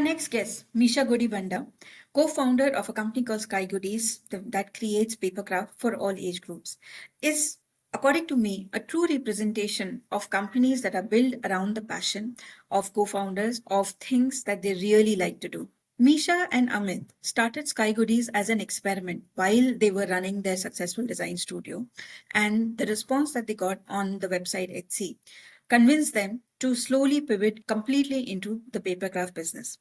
next guest, Misha Godibanda, co-founder of a company called Sky Goodies that creates papercraft for all age groups, is, according to me, a true representation of companies that are built around the passion of co-founders of things that they really like to do. Misha and Amit started Sky Goodies as an experiment while they were running their successful design studio, and the response that they got on the website Etsy convinced them to slowly pivot completely into the papercraft business.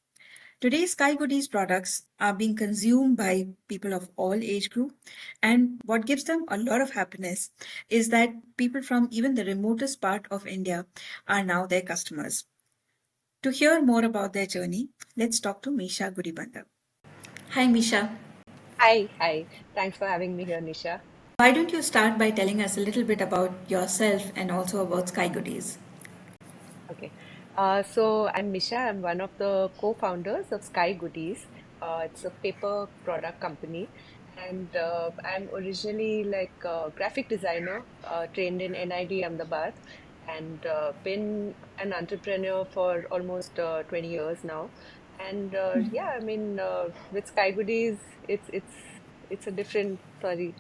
Today, Sky Goodies products are being consumed by people of all age group, and what gives them a lot of happiness is that people from even the remotest part of India are now their customers. To hear more about their journey, let's talk to Misha Guribanda. Hi, Misha. Hi. Thanks for having me here, Nisha. Why don't you start by telling us a little bit about yourself and also about Sky Goodies? Okay. So I'm Misha. I'm one of the co-founders of Sky Goodies. It's a paper product company. And I'm originally like a graphic designer, trained in NID Ahmedabad, and been an entrepreneur for almost 20 years now. And yeah, I mean, with Sky Goodies, it's a different, sorry.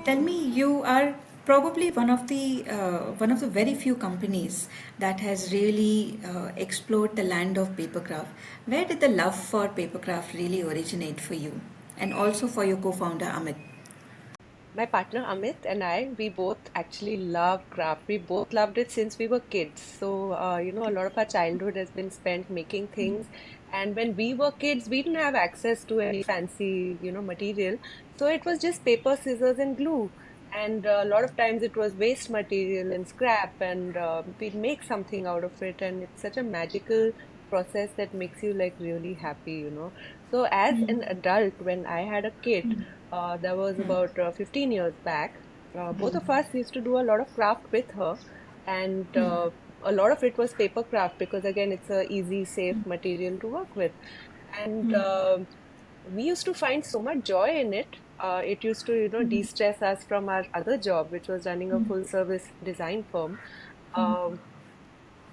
Tell me, you are probably one of the very few companies that has really explored the land of papercraft. Where did the love for papercraft really originate for you, and also for your co-founder Amit? My partner Amit and I, we both actually love craft. We both loved it since we were kids. So, a lot of our childhood has been spent making things. And when we were kids, we didn't have access to any fancy, material. So it was just paper, scissors, and glue. And a lot of times it was waste material and scrap, and we'd make something out of it. And it's such a magical process that makes you like really happy. So, as an adult, when I had a kid, that was about 15 years back. Both of us used to do a lot of craft with her, and a lot of it was paper craft because, again, it's a easy, safe material to work with. And we used to find so much joy in it. It used to, de-stress us from our other job, which was running a full-service design firm. Um,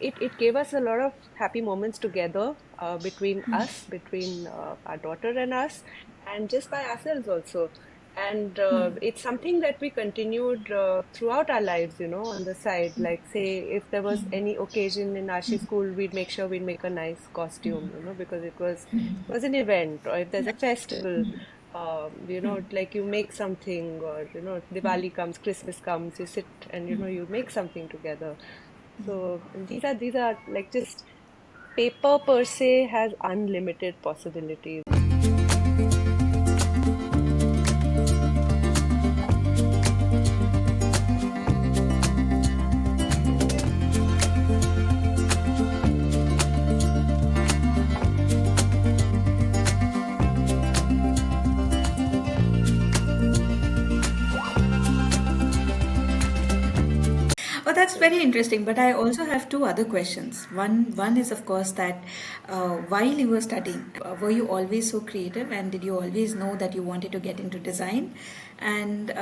it gave us a lot of happy moments together between us, between our daughter and us, and just by ourselves also. And it's something that we continued throughout our lives, on the side. Like, say, if there was any occasion in Ashi school, we'd make sure we'd make a nice costume, because it was an event, or if there's a festival. Like you make something, or Diwali comes, Christmas comes, you sit and you make something together. So these are like just paper per se has unlimited possibilities. Oh, that's very interesting. But I also have two other questions. One is, of course, that while you were studying, were you always so creative, and did you always know that you wanted to get into design? And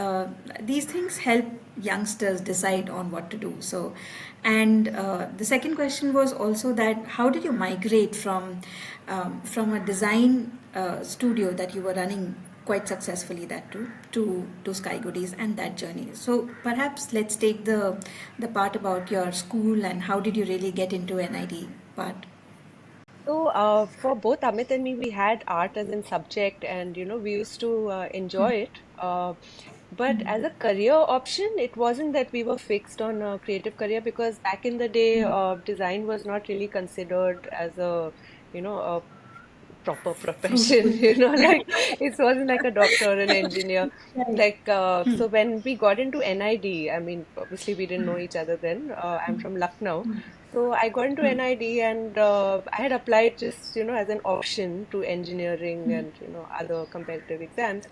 these things help youngsters decide on what to do. So, and the second question was also that how did you migrate from a design studio that you were running quite successfully, that too, to Sky Goodies and that journey. So perhaps let's take the part about your school and how did you really get into NID part. So for both Amit and me, we had art as a subject, and we used to enjoy it. But as a career option, it wasn't that we were fixed on a creative career because back in the day, design was not really considered as a proper profession, like it wasn't like a doctor or an engineer. Like, so when we got into NID, I mean, obviously we didn't know each other then. I'm from Lucknow. So I got into NID and I had applied just, as an option to engineering and, other competitive exams.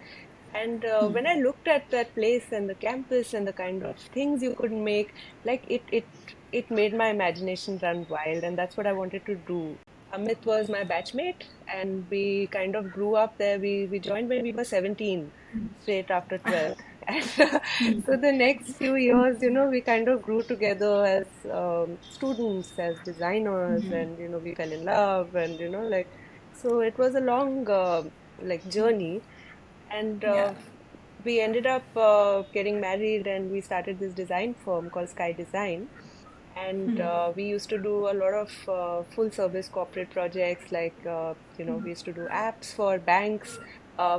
And when I looked at that place and the campus and the kind of things you could make, like it made my imagination run wild, and that's what I wanted to do. Amit was my batchmate, and we kind of grew up there. We joined when we were 17, straight after 12th. And so the next few years, we kind of grew together as students, as designers, and we fell in love, and like so it was a long like journey, and Yeah. we ended up getting married, and we started this design firm called Sky Design. And we used to do a lot of full service corporate projects, like, we used to do apps for banks,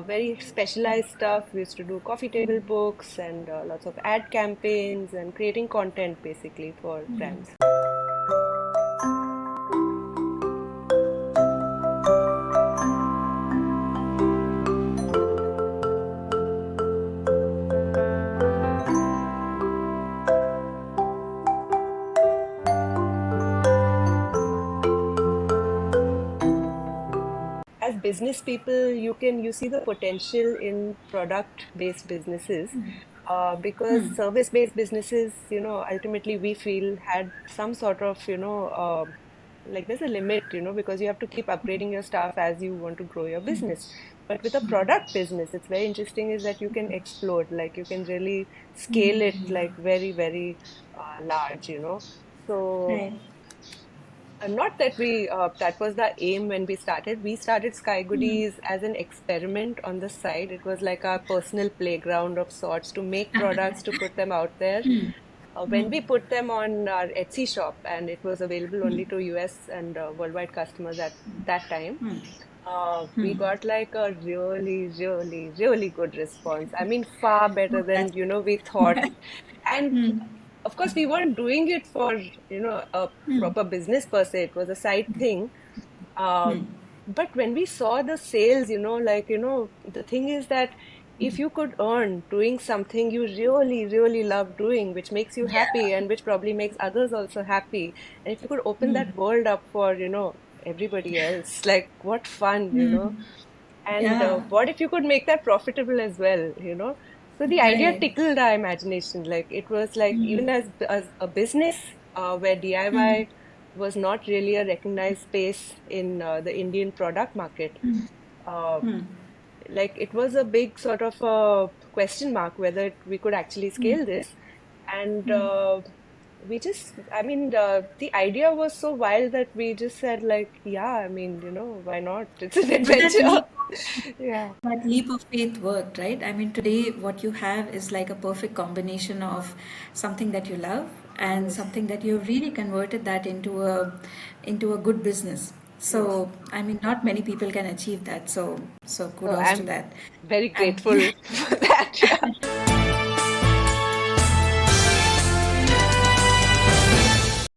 very specialized stuff. We used to do coffee table books and lots of ad campaigns and creating content basically for brands. As business people, you see the potential in product based businesses, because service based businesses, ultimately we feel had some sort of, like there's a limit, because you have to keep upgrading your stuff as you want to grow your business. But with a product business, it's very interesting is that you can explode, like you can really scale it like very, very large, so Right. not that that was the aim when we started. We started Sky Goodies as an experiment on the side. It was like our personal playground of sorts to make products, to put them out there. When we put them on our Etsy shop, and it was available only to US and worldwide customers at that time, we got like a really, really, really good response. I mean, far better than, That's we thought. And of course, we weren't doing it for, a proper business per se. It was a side thing. Uh, but when we saw the sales, like, the thing is that if you could earn doing something you really, really love doing, which makes you happy and which probably makes others also happy, and if you could open that world up for, everybody else, like what fun, and Yeah. what if you could make that profitable as well, So the idea Right. tickled our imagination. Like it was like even as a business where DIY was not really a recognized space in the Indian product market. Uh, like it was a big sort of a question mark whether we could actually scale this. And we just, I mean, the idea was so wild that we just said like, yeah, I mean, why not? It's an But that adventure. leap, Yeah. that leap of faith worked, right? I mean, today what you have is like a perfect combination of something that you love and Yes. something that you've really converted that into a good business. Yes. So, I mean, not many people can achieve that. So So kudos to I'm that. very And grateful for that. Yeah.